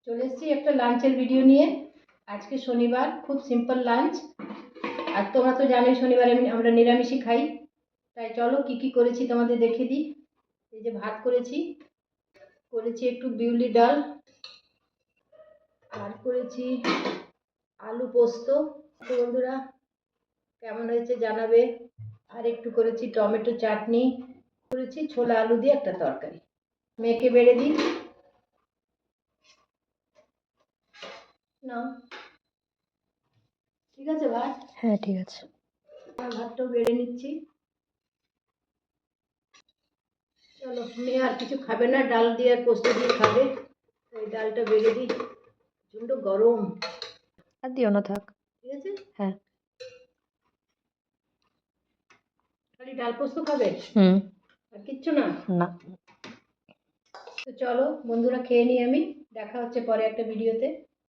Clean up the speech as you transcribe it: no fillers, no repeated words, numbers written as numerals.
চলে এসেছি একটা লাঞ্চের ভিডিও নিয়ে। আজকে শনিবার, খুব সিম্পল লাঞ্চ। আর তোমরা তো জানোই শনিবারে আমরা নিরামিষই খাই। তাই চলো কি কি করেছি তোমাদের দেখিয়ে দিই। এই যে ভাত করেছি একটু বিউলি ডাল, আর করেছি আলু পোস্ত। তো বন্ধুরা কেমন হয়েছে জানাবে। আর একটু করেছি টমেটো চাটনি, করেছি ছোলা আলু দিয়ে একটা তরকারি। মেয়েকে বেড়ে দিই না, ঠিক আছে ভাত? হ্যাঁ ঠিক আছে। ভাতটাও বেড়ে নিচ্ছি। চলো, মেয়ে আর কিছু খাবে না, ডাল দিয়ে আর পোস্ত দিয়ে খাবে। এই ডালটা বেড়ে দিই, প্রচন্ড গরম। আর দিও না, থাক। ঠিক আছে, হ্যাঁ। খালি ডাল পোস্ত খাবে, আর কিচ্ছু না? না। তো চলো বন্ধুরা খেয়ে নিই আমি, দেখা হচ্ছে পরে একটা ভিডিওতে।